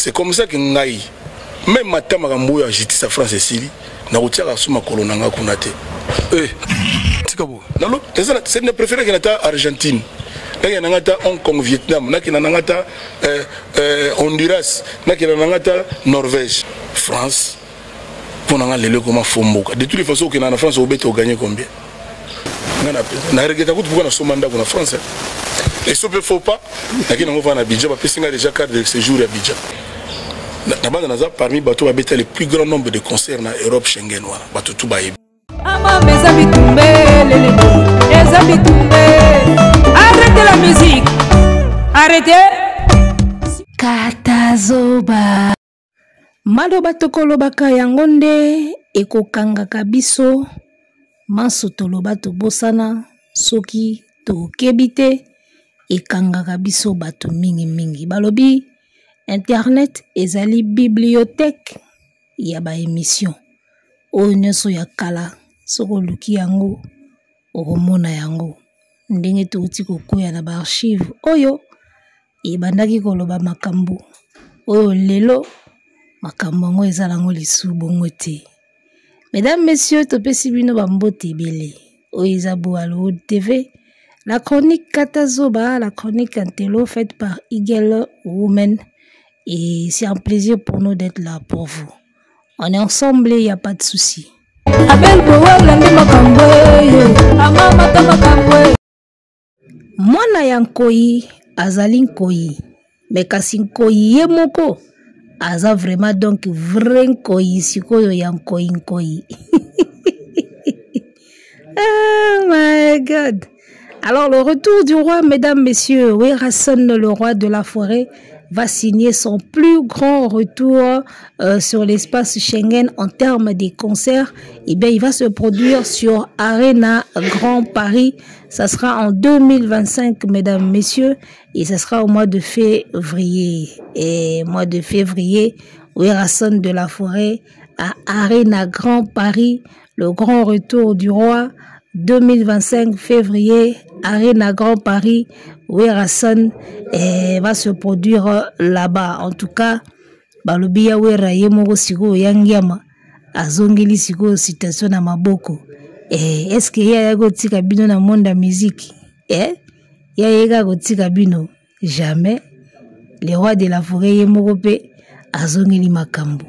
C'est comme ça que ngai même matama kambo ya justice à France Sili na routiaka suma kolonanga kunate. Tikabo. Nalo, c'est ne préféré que nata Argentine. Naki nangata Hong Kong, Vietnam, naki nangata Honduras, naki nangata Norvège, France. Pour nanga lele comment fomboka. De toutes les façons que na France au beto gagner combien? Na regrette beaucoup pour na somanda na France. Et ça peut faut pas. Naki nango va na Abidjan, parce que déjà carte de séjour à Abidjan. D'abord dans ça parmi bateau habité le plus grand nombre de concerts en Europe Schengen voilà. Bateau tout baïb. Arrêtez la musique. Arrêtez. Katazoba. Maloba tokolobaka yangonde ekokanga kabiso maso toloba tobosana soki tokebite ekanga kabiso bato mingi balobi internet ezali bibliothèque ya ba émission oyo nyonso ya kala soko luki yango okomona yango ndenge touti kokoya na ba archive oyo ebandaki koloba makambo oyo lelo makambo yango eza nango lisu bongo te. Mesdames, messieurs, topesi bino bambote ebele oyo eza Boalo TV, la chronique Katazoba, la chronique Antelo faite par Eagle Women. Et c'est un plaisir pour nous d'être là pour vous. On est ensemble, il n'y a pas de souci. Mwana ya nkoi azali nkoi, mais kasi nkoi ye moko aza vraiment donc vrai nkoi sikoyo ya nkoi. Oh my God. Alors le retour du roi, mesdames, messieurs, Werason, le roi de la forêt, va signer son plus grand retour sur l'espace Schengen en termes des concerts. Et bien, il va se produire sur Arena Grand Paris. Ça sera en 2025, mesdames, messieurs, et ça sera au mois de février. Et mois de février, Werason de la forêt à Arena Grand Paris, le grand retour du roi. 2025 février, Arena Grand Paris, Werason va se produire là-bas. En tout cas, balobi ya wera yemoko siko yangiama azongeli siko citation na maboko. Est-ce que ya gotika bino na monde de musique? Ya yega gotika bino? Jamais. Le roi de la forêt yemoko pe azongeli makambo.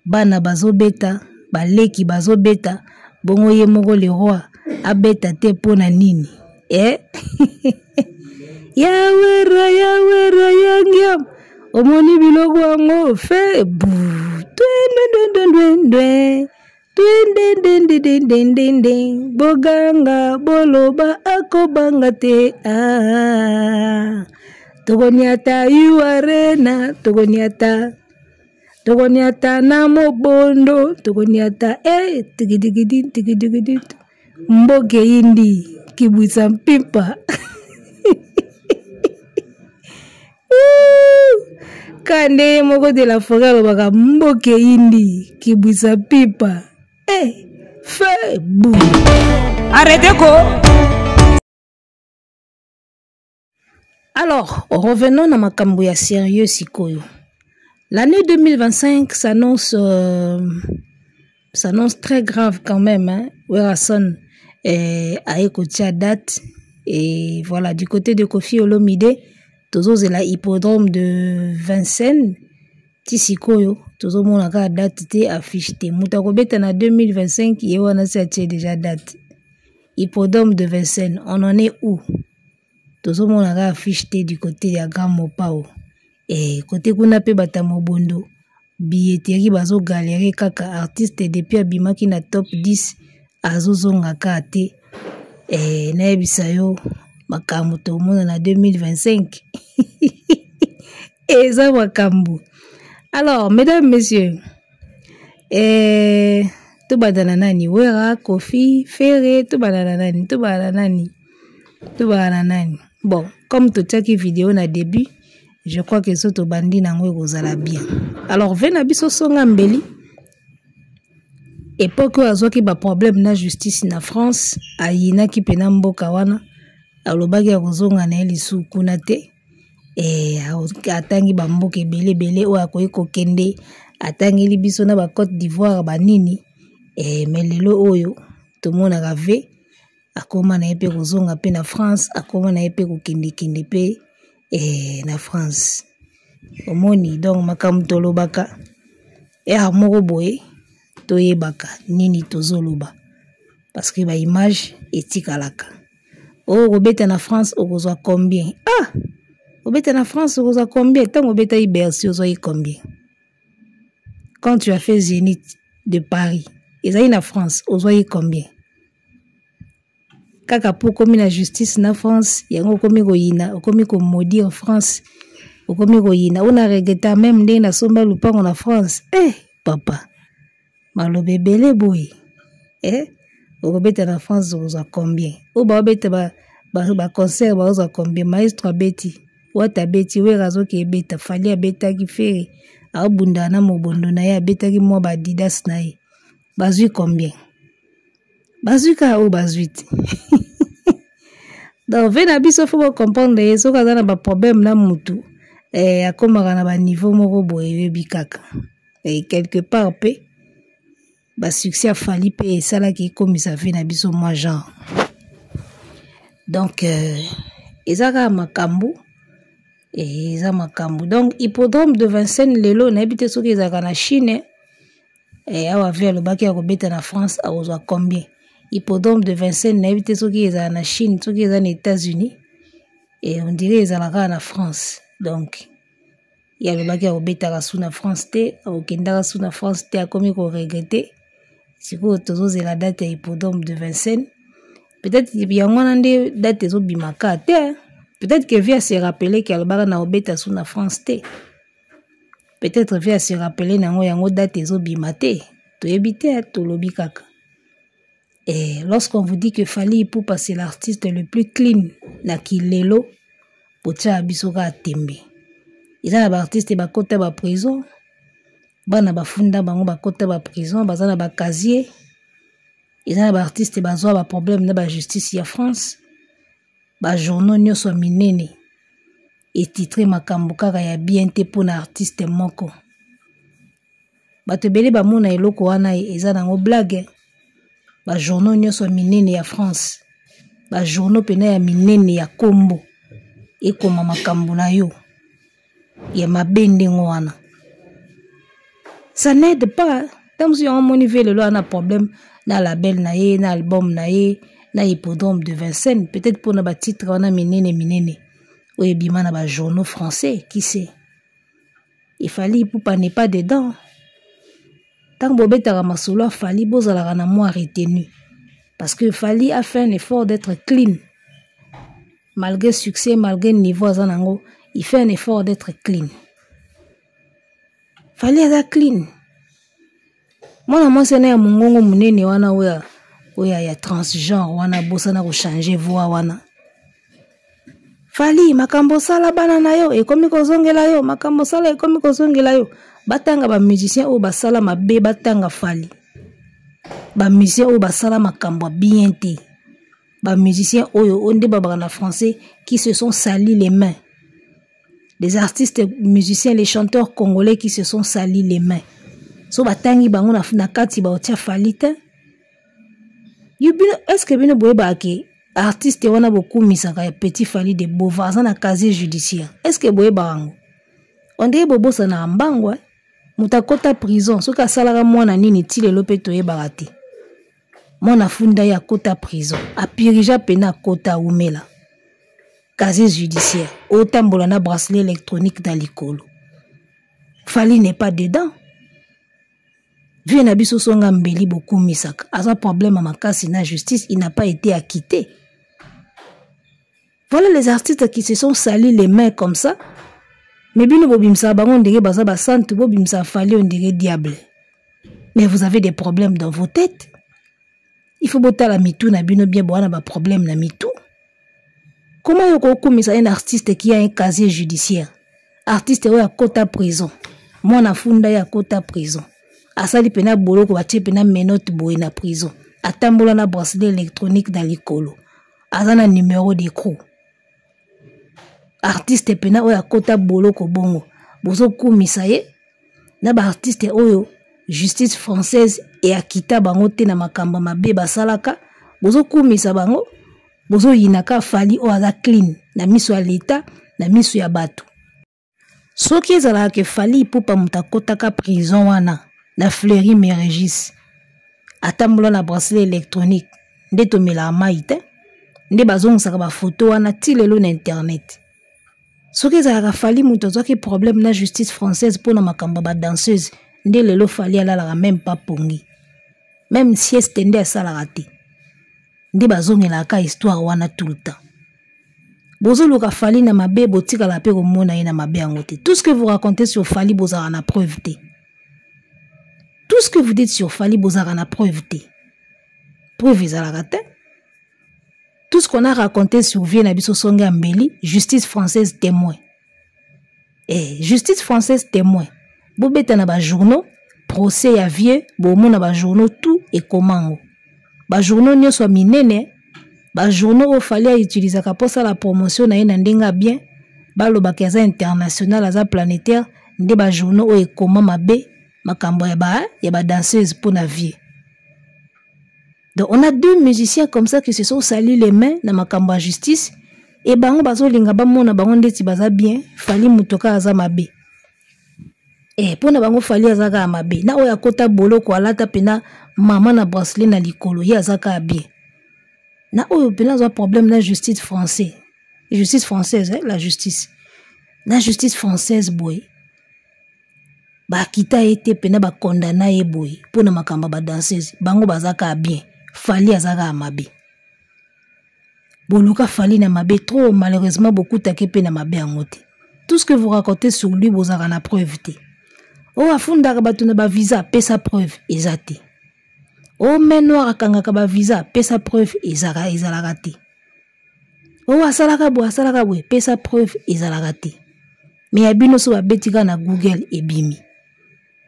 Bana bazobeta, baleki bazobeta, bongo yemoko le roi abeta te pona nini. Yawera yangiam omoni biloko yango fe bu boganga boloba akobanga te tokoniata yuarena tokoniata na mobondo tokoniata tigidi mboke indi kibwisa mpimpa. Kande moko de la forêt baka mboke indi kibwisa pipa. Fais boum. Arrêtez quoi. Alors, revenons à makambo ya sérieux sikoyo. L'année 2025 s'annonce très grave quand même, hein. Werason a écouté la date et voilà, du côté de Koffi Olomide, tozo zela hippodrome de Vincennes, tisikoyo, tozo monaka date te affiche te. Moutako beta na 2025, yewana se atie déjà date. Hippodrome de Vincennes, on en est où? Tozo monaka affiche te du côté ya Grand Mopao. Et côté kuna pe bata mobondo, billetterie bazo galérer kaka artiste depuis abimaki na top 10 azozonga kate. Na bisayo makambo to mona na 2025. Et ça makambo. Alors, mesdames, messieurs, to badana nani Wera, Koffi, Ferré, to badana nani. Bon, comme tout ça qui vidéo na début, je crois que ce to bandi nango kozala bien. Alors, vena biso songa mbeli. Époque azoki ba problème na justice na France, ayina ki pena mboka wana, alobaki ya kozonga na lisu kuna te. atangi bamboka ebele oyo akoki kokende atangeli biso na ba Côte d'Ivoire banini mais lelo oyo tomonaka ve akoma na ye mpe kozonga mpe na France akoma na ye mpe kokende mpe na France omoni donc makambo tolobaka moko boye toyebaka nini tozoloba parce que ba image etikalaka kobeta na France okozwa combien obeta na France okozwa combien tant obeta Bercy ozwa combien quand tu as fait Zénith de Paris ezali na France ozwa combien kaka po komi na justice na France yango komi koyina komi ko maudire France okomi koyina ona regretta même ndenge na somba lupango na France papa malobe belé boy okobeta na France ozwa combien obeta ba concert ozwa combien maestro abeti wata beti we razo ke beta fali abeta ki fere abunda na mobondo na ye abeta ki mo ba Adidas na ye bazui combien bazui ka o bazui donc vena biso faut comprendre yeso kaza na ba problème na mutu akomaka na ba niveau moko boye bikaka quelque part pe ba succès a fali pe sala ki komisa vena biso moi genre donc ezaka makambu eza makambu donc hippodrome de Vincennes lelo na ebite soki ezaka na Chine awa vers le baki ya kobeta na France akozwa combien hippodrome de Vincennes na ebite soki ezaka na Chine soki eza na États-Unis on dirait ezalaka na France donc ya le baki ya kobeta su na France te okendaka su na France te akomi ko regretter sikoyo tozozela date ya hippodrome de Vincennes peut-être yango wana nde date ezobimaka te peut-être que vient se rappeler qu'elle va na obeta sous na France te peut-être vient se rappeler nango yango date ezobimate to ebité to lobi kaka et lorsqu'on vous dit que Fally Ipupa c'est l'artiste le plus clean na kilelo pocha bisoka tembe ils ont artiste ba kota ba prison bana bafunda bango ba kota ba prison bazana ba casier ils ont artiste bazwa ba problème na ba justice ya France ba journaux nyonso minene etitré makambo kaka ya bien te pona artiste moko bato bele ba mona eloko wana eza nango blague ba journaux nyonso minene ya France ba journaux pena ya minene ya kombo ekoma makambo na yo ya mabende ngwana ça n'aide pas tant si on monive le loi na problème na label na ye na album na ye na hippodrome de Vincennes peut-être pour na ba titre on a minene ou ebima na ba journaux français qui sait il fallait pour pas n'est pas dedans tant bobeta ka masolo fallait bozala na moi retenu parce que fallait a fait un effort d'être clean malgré succès malgré niveau azanango il fait un effort d'être clean fallait être clean moi c'est na mungongo munene wana oya ya transgenre wana bosana ko changer voix wana Fally makambo sala bana na yo ekomi kozongela yo makambo sala ekomi kozongela yo batanga ba musicien o basala mabe batanga Fally ba musicien o basala makambo bien te ba musicien oyo onde babaka na français qui se sont salis les mains les artistes musiciens les chanteurs congolais qui se sont salis les mains so batangi bango na kati ba otia Fally te est-ce que bino boye baki artiste wana bokumisaka ya petit Fally de Beauvoir na casier judiciaire est-ce que boye bango on dit bobosa na mbangwa mutakota prison soka salaka mwana nini ti lelo pe toyebaka te mwana funda ya kota prison apirija pena kota umela casier judiciaire otambola na bracelet électronique dans likolo Fally n'est pas dedans. Viens na biso songa mbeli beaucoup misaka. Asa problème à makasi na justice, il n'a pas été acquitté. Voilà les artistes qui se sont salis les mains comme ça. Mais bino bobimsa bango ndenge baza ba sante bobimsa Fally on dirait diable. Mais vous avez des problèmes dans vos têtes. Il faut botter la mitou na bino bien boana ba problème na mitou. Comment yoko komisa un artiste qui a un casier judiciaire? Artiste oya kota prison. Mwana funda ya kota prison. Asali pena boloko batie pena menotte boye na prison. Atambola na bracelet électronique dans likolo. Azana numéro d'écrou. artiste pena oyo akota boloko bongo bozo kumisa ye na ba artiste oyo justice française et akita bango te na makamba mabe basalaka bozo kumisa bango bozo yinaka Fally oyo aza clean na miso ya leta na miso ya bato soki ezalaka ke Fally Ipupa moto akotaka prison wana na Fleury Mérégis atambola na bracelet électronique nde tomela mai te nde bazongisaka bafoto wana ti lelo na internet soki ezalaka Fally moto azwaki problème na justice française mpo na makambo ba danseuse nde lelo Fally alalaka même pas pongi même sieste nde asalaka te nde bazongelaka histoire wana tout le temps bozoluka Fally na mabe botikala pe komona ye na mabe yango te tout ce que vous racontez sur Fally bozala na preuve te tout ce que vous dites sur Fally bozala na preuve te preuve ezalaka te tout ce qu'on a raconté sur Vie na biso songe ambeli justice française témoin justice française témoin bobeta na ba journaux procès ya Vie bomona ba journaux tout et komango ba journaux nyonso minene ba journaux Fally a utiliser pour ça la promotion na yena ndenga bien balobaka za international aza planétaire nde ba journaux e koma mabe makambo ya ba danseuse pour na Vie. Donc on a deux musiciens comme ça qui se sont salis les mains na makambo ya justice et bango bazo linga ba mona bango ndeti baza bien Fally mutoka aza mabe pona bango Fally azaka mabe na oya kota boloko alata pena mama na bracelet na likolo ya azaka bien na oyo pena zo problème na justice française la justice na justice française boy ba kita ete pena ba condamna ye boy pona makamba ba danseuse bango bazaka bien Fally azaka mabe boluka Fally na mabe trop malheureusement beaucoup take pe na mabe angote tout ce que vous racontez sur lui bozaka na preuve te o afundaka bato na ba visa pesa preuve ezate o menoir akangaka ba visa pesa preuve ezalaka te o asalaka bo pesa preuve ezalaka te mais abino so babetika na Google ebimi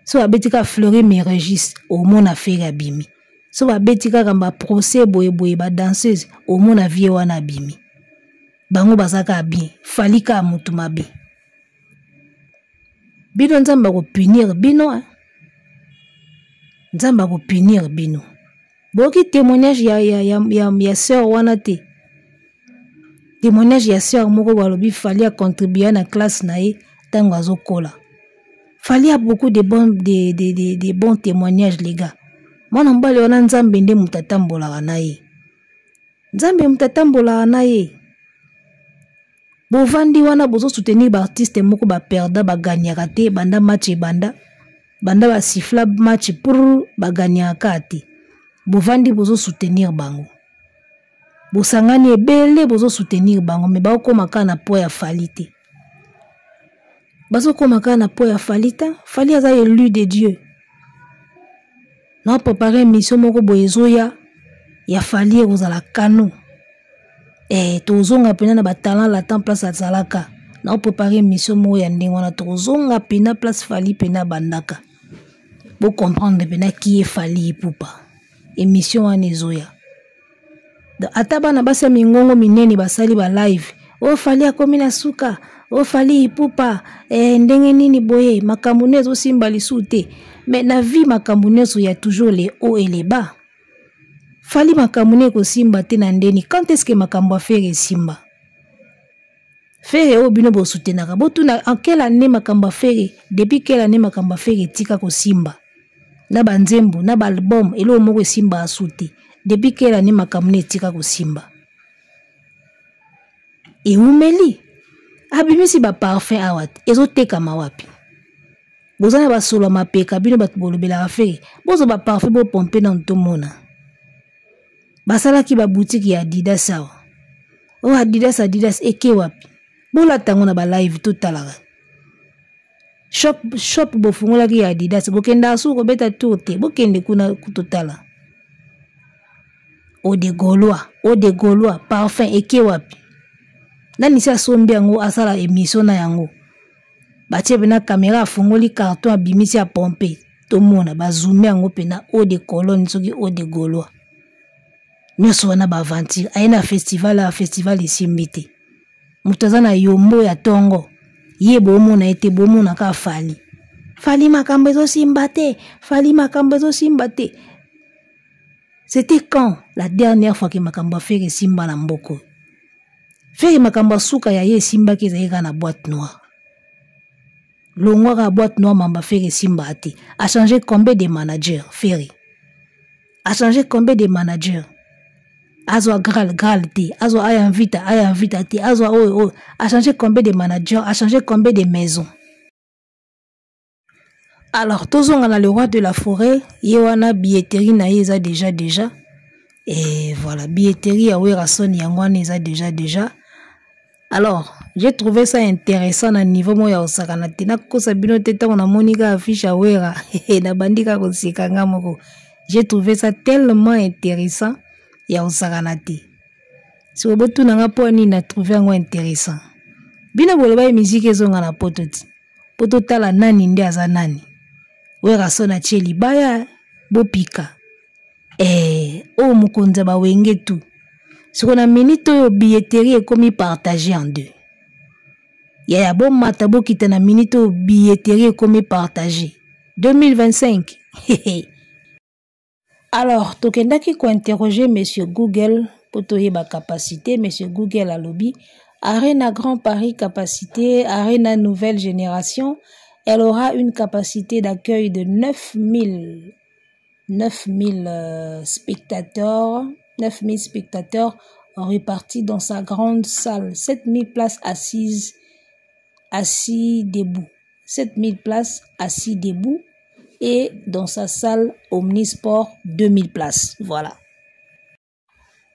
so babetika Fleury Mérégis au mona fere abimi so babetika kamba procès boye ba danseuse au mona Vie wana abimi bango bazaka bien Fally ka mutu mabe bino nzamba ko punir bino nzamba ko punir bino boki témoignage ya sœur wana te témoignage ya sœur moko balobi Fally a contribué na classe na ye tango azokola Fally a beaucoup de bons témoignages les gars mwana mbali wana nzambe nde mutatambola na ye nzambe mutatambola na ye bovandi wana bozo soutenir ba artiste moko ba perda ba gagnaka te banda match banda ba siffla match pour ba gagnaka te bovandi bozo soutenir bango bosangani ebele bozo soutenir bango me ba okoma kana po ya Fally te bazo koma kana po ya Fally ta Fally aza élu de Dieu na préparer mission moko boyezoya ya Fally ozala kano tozonga pena na ba talent latent place azalaka na préparer mission moko ya ndenge wana tozonga pena place Fally pena bandaka bo comprendre pena qui est Fally Ipupa émission wana ezoya ata bana basa mingongo minene basali ba live o Fally akomi na suka o Fally Ipupa ndenge nini boye makambo nezo simba lisute mais na vie makambo nezo ya toujours les hauts et les bas Fally makambo ne ko simba te na ndeni quand est-ce que makambo affaire simba faire o bino bo soutenaka botuna en quelle année makambo affaire depuis quelle année makambo affaire tika ko simba na banzembo na ba album elo moko simba asute depuis quelle année makambo ne tika ko simba et umeli abimisi ba parfum awat ezoteka mawapi bozana ba solo mapeka bino bat bolobela affaire bozo ba parfum bo pomper na ntomona basalaki ba boutique ya Adidas sawa o Adidas eke wapi bola tango na ba live totalaka shop bo fungolaki ya Adidas bokenda su ko beta tote bokende kuna kutotala o de Gaulois parfum eke wapi nani sa sombi yango asala émission na yango batie bena caméra afungoli carton abimisi ya pompe tomona bazoome yango pena eau de Cologne soki eau de Gaulois nyonso wana ba aventure ayena festival esimbi te Mutazana yombo ya tongo. Ye bomona ete bomona ka fali. Fali makambo ezosimba te. Fali makambo ezosimba te. C'était quand la dernière fois que makambo affaire simba na mboko? Faire makambo suka ya ye simba ki zaika na boîte noire. Longwa ka boîte noire mamba faire simba ate. A changé combien de managers Ferry? A changé combien de managers? Azo gral te, azo aya invita te, azo oh. A changé combien de managers? A changé combien de maisons? Alors, tous on a le roi de la forêt, yewana billetterie na yeza déjà. Et voilà, billetterie à Werason yangwana yeza déjà. Alors, j'ai trouvé ça intéressant à niveau moya osakana te na kosa bino teta on a monika affiche à Wera na bandika ko sikanga moko. J'ai trouvé ça tellement intéressant ya osakana te. Si obotu nanga po ni na trouvé ngo intéressant. Bino boloba musique ezonga na pototi. Potota la nani ndi aza nani. Werason a cheli baya bopika. O mukonza ba wenge tu. Si on a minute oyo billetterie ekomi partagé en deux. Ya bon matabo kita na minute oyo billetterie ekomi partagé. 2025. Alors, tokendaki ko interroger monsieur Google pour toyeba capacité. Monsieur Google a lobby. Arena Grand Paris capacité, Arena Nouvelle Génération. Elle aura une capacité d'accueil de 9000 spectateurs. 9000 spectateurs répartis dans sa grande salle. 7000 places assis debout. 7000 places assis debout. Et dans sa salle Omnisport, 2000 places. Voilà.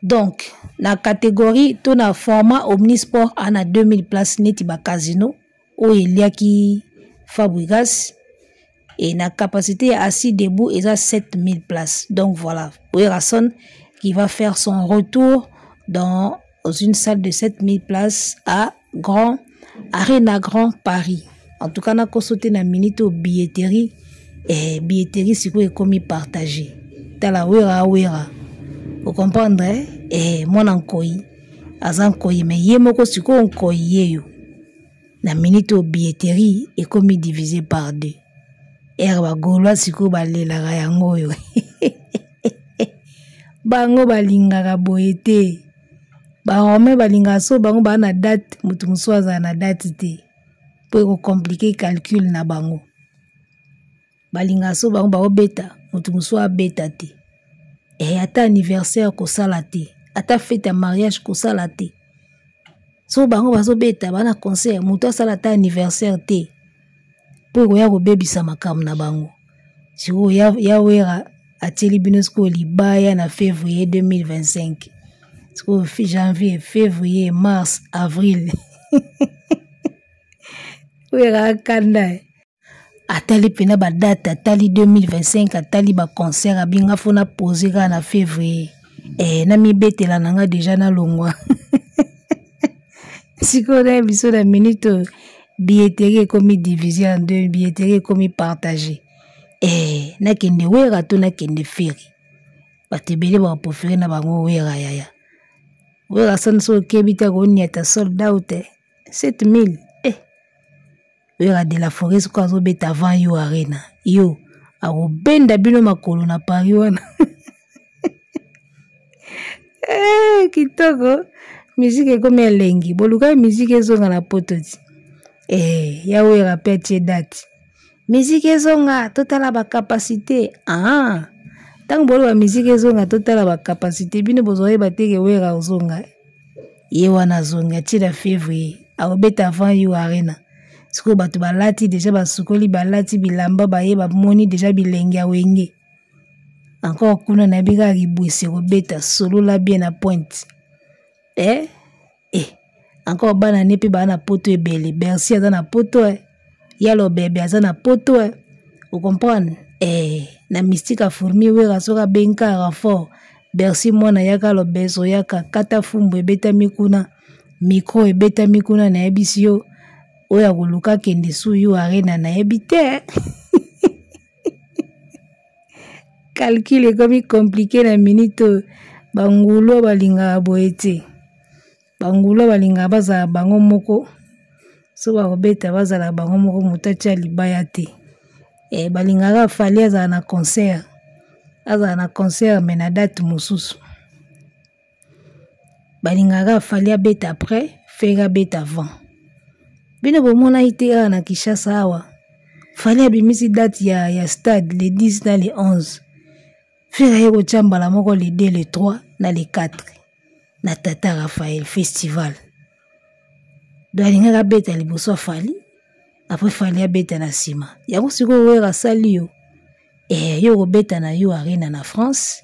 Donc, la catégorie, tout na format Omnisport, on a 2000 places neti ba casino. Où il y a qui Fabregas. Et la capacité assis debout est à 7000 places. Donc voilà. Werason qui va faire son retour dans une salle de 7000 places à Arena Grand Paris. En tout cas, on a sauté na minute au billetterie. Et billetterie, c'est quoi comme partagé. T'as la wera. Vous comprendrez? Et mon ankoi. Azan koi, mais yé moko siko ankoi yeyo. La minute au billetterie est comme divisé par deux. Erba golo siko balela yango yo. Bango balingaka boyete. Ba rome balinga so bango ba na date mutu muswaza na date te. Pour compliquer calcul na bango. Balinga so bango ba obeta mutu muswa beta te. Et ata anniversaire ko sala te. Ata fête à mariage ko sala te. So bango bazo beta bana concert mutu sala ta anniversaire te. Pour ya ko bebisa makam na bango. Si o ya wera ateli binosko libaya na février 2025. Sko janvier, février, mars, avril. Wera kanda. Atali pena ba date atali 2025 atali ba concert abinga fona poser na février. Na mi betela nanga déjà na longwa. Siko na biso na minute billetterie comme divisé en deux, billetterie comme partagé. Na kende wera to na kende Ferry. Batebele ba préféré na bango wera yaya. Wera sanso kebita ko nyata sold out 7000. Wera de la forêt ko azo beta avant yo arena. Yo a benda bino makolo na Paris wana. Kitoko musique comme elengi. Boluka musique ezonga na pototi. Ya wera pete date. Musique ezonga totala ba capacité. Tant bolo ba musique ezonga totala ba capacité bino bozoye bateke wera ozonga. Ye wana zonga tira février. A beta avant yo arena. Siko batu balati déjà basukoli balati bilamba baye ba moni déjà bilengi wenge. Encore kuna na biga ribwese robeta solo la bien à pointe. Encore bana nepe bana poto ebele. Bercy aza na poto Yalo bébé aza na poto Vous comprenez? Na mystique a fourmi wera soka benka renfort. Bercy mwana yaka lo beso yaka kata fumbu ebeta mikuna. Micro ebeta mikuna na ebisio. Oya kuluka kende su yu arena na ebite. Calcul est comme compliqué na minute bangulo balinga boete. bangula balinga baza bango moko so bakobeta bazala bango moko mutatia libaya te balingaka fali azala na concert mais na date mosusu balingaka fali abeta après fera beta avant bino bomona ite na Kinshasa awa fali abimisi date ya stade le 10 na le 11 fera yeko chambala moko le 2 le 3 na le 4 na Tata Raphaël festival do alingaka beta liboso fali après fali abeta na sima yango siko wera sali yo yo kobeta na yo arena na France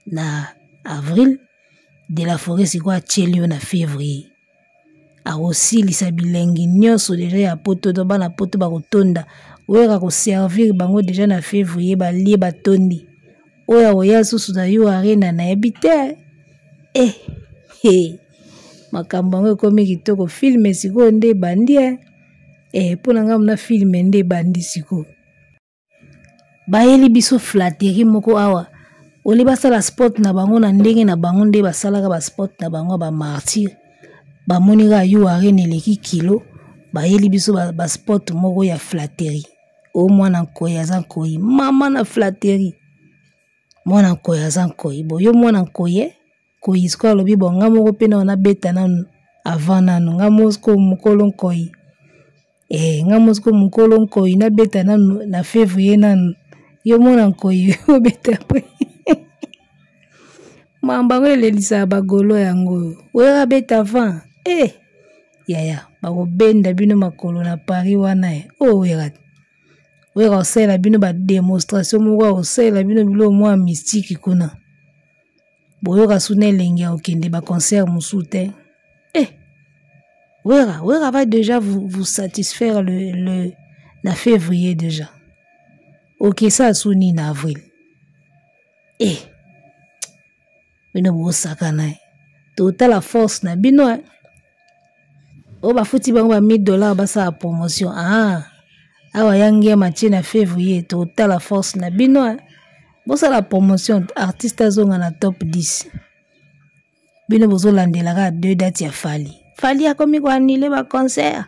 na avril de la forêt siko atieli yo na février akosilisa bilengi nyonso deja ya poto to bana poto bakotonda wera koservir bango deja na février balie batondi oya oya susu na yo arena na yebi te makambo yango ekomi kitoko filme sikoyo nde bandi mpo na ngai mona filme nde bandi sikoyo bayeli biso flatterie moko awa oli basala sport na bango na ndenge na bango nde basalaka basport na bango bamartyr bamonika yo arena eleki kilo bayeli biso basport moko ya flatterie o mwana nkoyi aza nkoyi mama na flatterie mwana nkoyi aza nkoyi boyo mwana nkoyi koyi siko alobi bonga moko pe na wana beta nanu avant nanu nga mosko mukolo nkoyi nga mosko mukolo nkoyi na beta nanu na février nanu yo mwana nkoyi obeta après mambango elelisa bagolo yango wera beta avant yaya bakobenda bino makolo na Paris wana wera osala bino ba démonstration moko osala bino bilo mwa mystique kuna boyoka suna elengi ya okende ba concert mosusu te wera va déjà vous satisfaire le na février déjà ok ça suni na avril bino bosaka na total force na bino o bafuti bango ba $1000 basala promotion awa yangi ya matie na février total force na bino bosala promotion artiste azonga na top 10 bino bozolandelaka 2 dates ya fali akomi koanile ba concert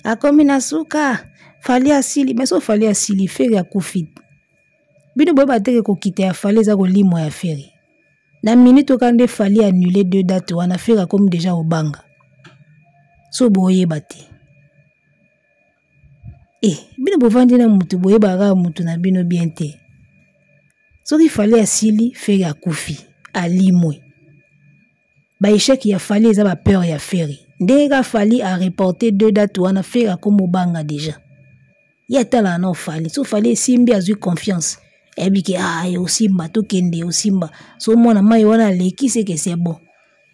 akomi na suka fali asili mais so fali asili feri akufi bino boyeba teke kokita ya fali eza kolimo ya feri na minute okande fali annule 2 dates wana feri akomi deja obanga so boyeba te bino bovandi na mutu boyebaka mutu na bino bien te soki fali asili feri akufi alimwe ba échec ya fali eza ba peur ya feri ndenge ka fali a reporter 2 dates wana feri akomo banga deja ya tala na fali so fali esimbi azwi confiance ebiki osimba tokende osimba so mwana mai wana leki seke c'est bon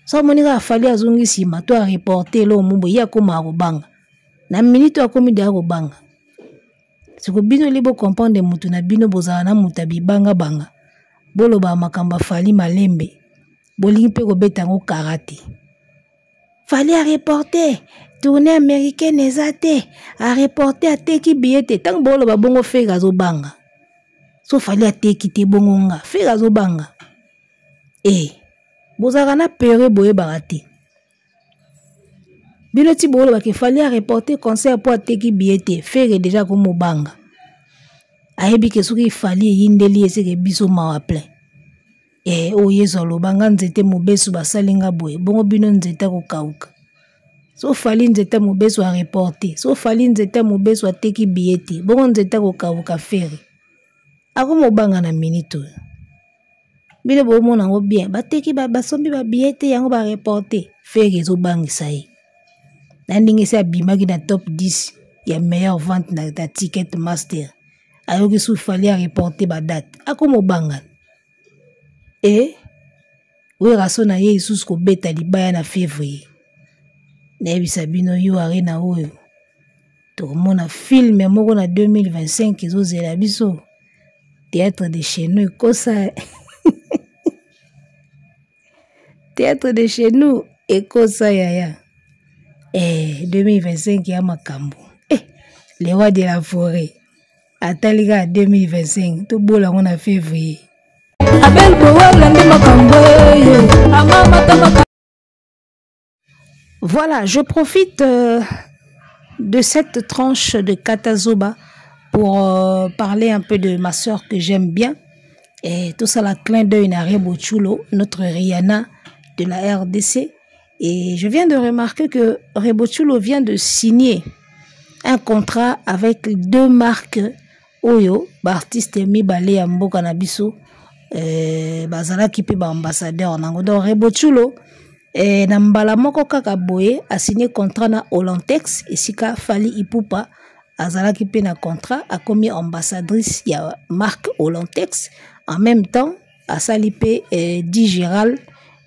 so monika fali azongi sima to a reporter lo mumbo ya koma kobanga na minute akomi de akobanga siko bino libo comprendre mutu na bino bozala na mutu abibanga banga boloba makamba fali malembe bolingi pe kobeta ngo karate fali a reporter tournée américaine ezate a reporter ateki billet tant boloba bongo fega zo banga so fali ateki te bongo nga fega zo banga bozaka na pere boye barate bino ti boloba ke fali a reporter concert po ateki billet fere déjà ko mobanga ayebi ke soki fali yindeli eseke biso mawa plein oyezo lobanga nzete mobesu basalinga boye bongo bino nzete ko kauka so fali nzete mobesu a reporter so fali nzete mobesu ateki billet bongo nzete ko kauka fere ako mobanga na minute bino bomona ngo bien bateki basombi ba billet yango ba reporter fere zo bangisa ye na ndenge se abimaki na top 10 ya meilleure vente na ticket master ayoki su fali a reporter ba date ako mobanga wera so na ye isusu kobeta libaya na février nayebisa bino yo arena oyo tokomona filme moko na 2025 ezozela biso théâtre de chez nous ekosa théâtre de chez nous ekosa yaya 2025 ya makambo le roi de la forêt atalika 2025 tobola ngo na février abel bola ndi makambo yo amama tama Voilà, je profite de cette tranche de Katazoba pour parler un peu de ma soeur que j'aime bien. Et tout ça, la clin d'œil à Rebo Chulo, notre Rihanna de la RDC. Et je viens de remarquer que Rebo Chulo vient de signer un contrat avec 2 marques Oyo, artiste Mibale ya mboka na biso, bazala ki pe ba ambassadeur nango. Donc Rebo Chulo na mbala moko kaka boye a signé contrat na Olantex esika Fally Ipupa azala ki pe na contrat a komi ambassadrice ya marque Olantex. En même temps a sali pe Di Gérald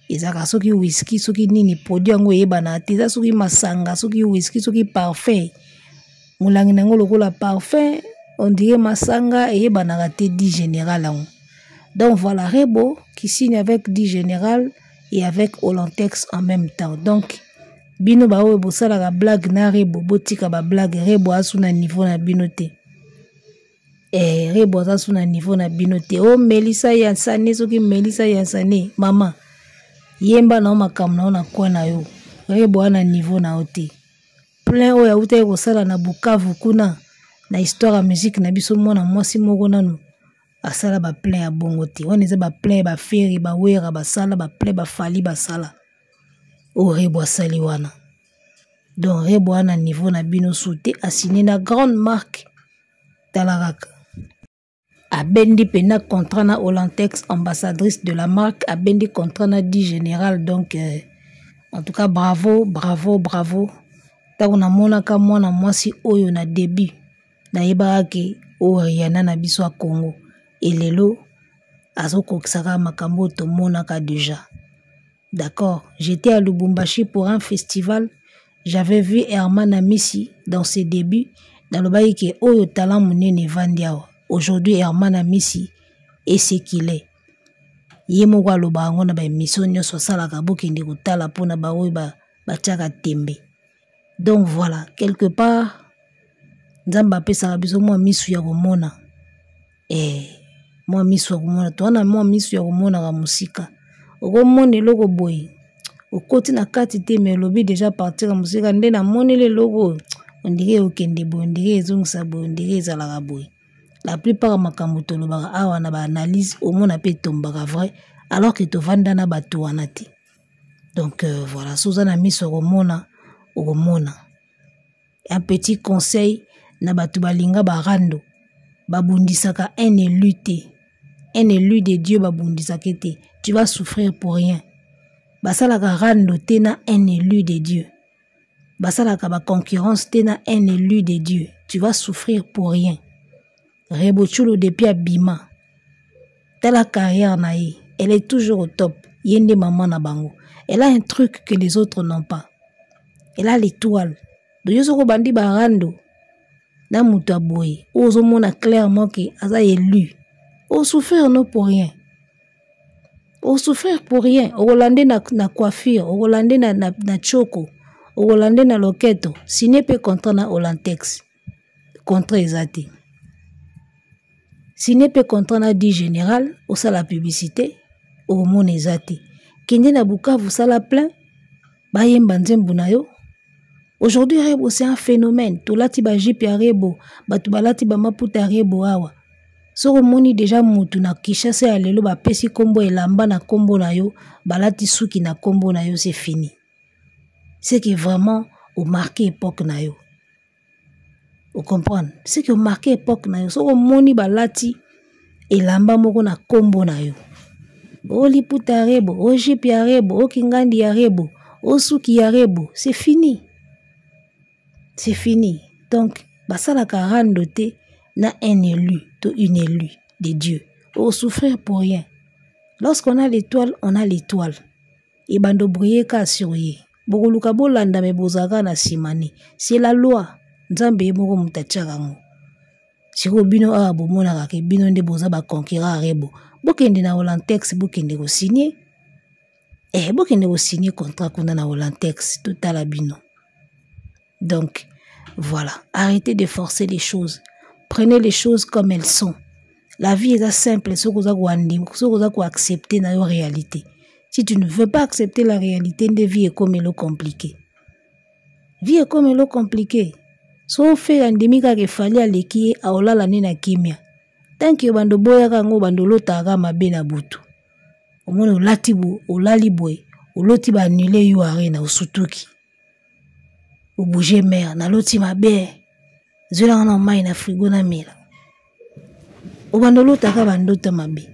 ezaka soki whisky soki nini produit yango yebana te soki masanga soki whisky soki parfum mulangi nango lokola parfum on dirait masanga et banagate Di Général. Donc voilà Rebo qui signe avec Di Général et avec Olantex en même temps. Donc bino ba oyo bosala la blague na Rebo botika ba blague Rebo asuna niveau na binote. Rebo asuna niveau na binote. Oh Melissa Yansane soki Melissa Yansane mama yemba na makamna na kwa na yo. Rebo ana niveau na ote. Plein oyo uta ko sala na Bukavu kuna. Na histoire ya musique na biso mwana mwasi moko nanu asala ba plein ya bongo te on eza ba plein ba feri ba wera ba sala ba plein ba Fally ba sala o Rebo asali wana. Donc Rebo ana niveau na bino souté a signé na grande marque talaraka a bendi pena contrat na Olantex ambassadrice de la marque a bendi contrat na Di Général. Donc en tout cas bravo tango na monaka mwana mwasi oyo na début na yebaki o Rihanna na biso a Congo et lelo azokokisaka makambo tomonaka déjà. D'accord, j'étais à Lubumbashi pour un festival, j'avais vu Herman Amisi dans ses débuts dans le bail que oyo talent munene vandiawa. Aujourd'hui Herman Amisi est ce qu'il est. Yemo kwa lobango na ba émission nyoso sala ka bokende kotala pona ba oyo ba tiaka tembe. Donc voilà, quelque part Nzamba pesa biso mwa misu ya komona mwa misu ya komona to na mwa misu ya komona ka musika okomona eloko boy okoti na kati te mais lobi déjà partir ka musika nde na monele logo ondire okende boy ondire ezongisa boy ondire ezalaka boy. La plupart makambo tolobaka awa na ba analyse omona pe tombaka vrai alors que to vanda na bato wana te. Donc voilà soza na misu ya komona okomona. Un petit conseil na batu balinga barando babundisaka un élu de Dieu babundisaka te tu vas souffrir pour rien. Basalaka rando te na un élu de Dieu, basalaka ba concurrence te na un élu de Dieu, tu vas souffrir pour rien. Rebo Chulo depuis abima tala carrière na ye, elle est toujours au top. Yende maman na bango, elle a un truc que les autres n'ont pas, elle a l'étoile. De yosoko bandi barando na muta boy ozo mona clairement que aza élu o souffrir non pour rien, o souffrir pour rien. O Hollandais na coiffure, o Hollandais na choko, o Hollandais na loketo signé pe contrat na Olantex contrat ezati signé pe contrat na Di Général o sala publicité o mona ezati kende na Bukavu sala plein ba yemba nzembu na yo. Aujourd'hui, Rebo, c'est un phénomène. Tout lati ba jipe ya Rebo, batu balati ba maputa Rebo awa. Soko moni déjà mutu na Kishasa ya lelo ba pesi kombo elamba na kombo na yo, balati suki na kombo na yo, c'est fini. C'est que vraiment, au marqué époque na yo. Vous comprenez? C'est que au marqué époque na yo. Soko moni balati elamba moko na kombo na yo. O liputa Rebo, o jipe ya Rebo, o kingandi ya Rebo, o suki ya Rebo, c'est fini. C'est fini. Donc, basala karando te na un élu, to une élue de Dieu. On souffrir pour rien. Lorsqu'on a l'étoile, on a l'étoile. Et bando briller ka surye. Bokoluka bolanda me bozaka na simani. C'est la loi. Nzambe moko mutachaka ngo. Siko bino a bomona ka ke bino nde boza ba conquérant Rebo. Bokende na Olantex bokende ko signer. Bokende ko signer contrat kuna na Olantex tout à la bino. Donc, voilà, arrêtez de forcer les choses. Prenez les choses comme elles sont. La vie est simple, ce que vous avez accepter dans la réalité. Si tu ne veux pas accepter la réalité, une vie est comme elle est compliquée. vie est comme l'eau compliquée. So fait andimika ke fali aleki aolala nina kimia. Tant que bando boya kango bando lotaka mabe na butu. Omone olatibu olali boy, oloti ba annulé yu arena osutuki. Ou bouger mer na loti mabe. Zela na mai na frigo na mila. O bando lotaka bando ta mabe.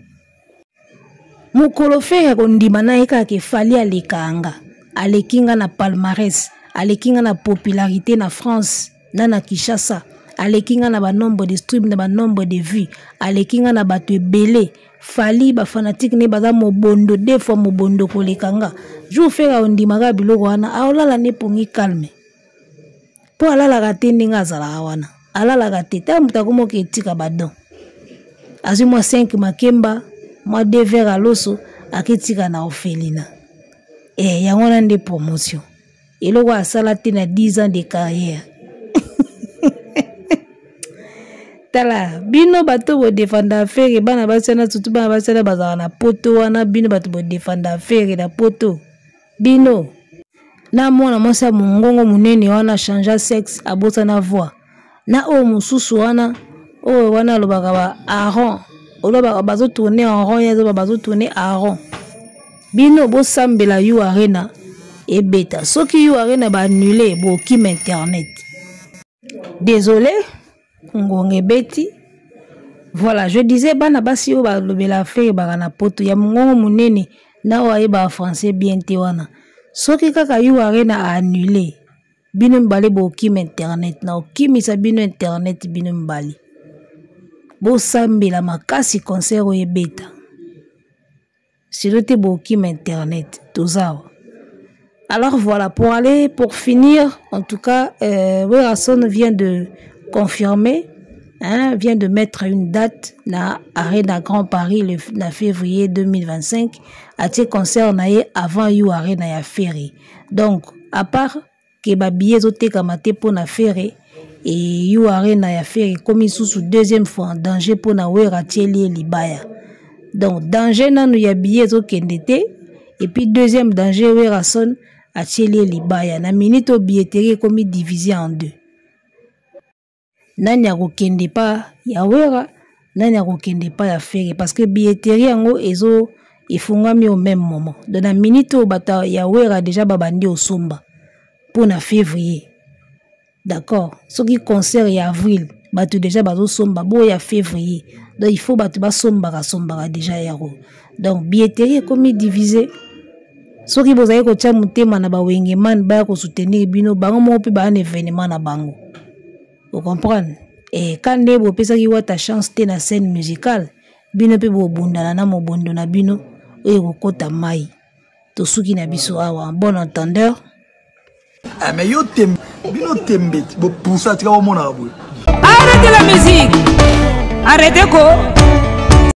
Mukolo fe ya kondima na eka ke fali alekanga. Alekinga na palmarès, alekinga na popularité na France. Nana Kishasa, alekinga na ba nombre de streams, na ba nombre de vues, alekinga na bato ebele, fali ba fanatique ne baza mobondo, deux fois mobondo kolekanga. Jou fera ondimaka biloko wana, aolala ne pongi calme. Po alala kate ndinga azala wana, alala kate, ta mutakumo ke tika badon. Azu mwa 5 makemba, mwa 2 verres à l'osso, aketika na orphelina. Yangona nde promotion. Eloko asala te na 10 ans de carrière. Tala bino bato bo défendre affaire bana basana tutu bana basana bazana na poto wana bino bato bo défendre affaire na poto bino na mwana mosa mongongo munene wana changer sexe abosa na voix na o mususu wana o wana lobaka ba Aaron olobaka bazo tourner en rond yazo bazo tourner en rond bino bo sambela yu arena et beta soki yu arena ba annuler bo kim internet. Désolé ngonge beti. Voilà, je disais bana basi o ba lobela fe ba na poto ya mongongo munene na wa ba français bien te wana. Soki kaka yu arena a annulé. Bino mbali bo kim internet na okimisa bino internet bino mbali. Bo sambela makasi concert o ebeta. Sirote bo kim internet tozawa. Alors voilà, pour finir, en tout cas, Werason vient de confirmer, vient de mettre une date na Arena Grand Paris le 9 février 2025 à ce concert avant you Arena ya ferry. Donc, à part que ba billet zote kamate pour na ferry et you Arena ya ferry comme sous deuxième fois en danger pour na Wera Tieli Libaya. Donc, danger na nou ya billet zo kendete et puis deuxième danger Werason a Tieli Libaya na minute au billetterie comme divisé en deux. Nani akokende pa ya Wera, nani akokende pa ya ferry parce que billetterie yango ezo ifungami au même moment. Dans la minute au bata ya Wera déjà babandi au somba pour na février. D'accord. Ce qui concert ya avril, batu déjà bazo somba bo ya février. Donc il faut batu ba somba déjà yaro. Donc billetterie comme divisé. Ce qui vous avez ko tia mutema na ba wengeman ba ko soutenir bino bango mo pe ba un événement na bango. Vous comprenez? Et quand vous pensez que ta chance te na scène musicale, bino pe bo bunda na mo bondo na bino e ko kota mai. To suki na biso awa, bon entendeur. Ah mais yo bino tembe bo poussa tika o mona boy. Arrêtez la musique. Arrêtez quoi?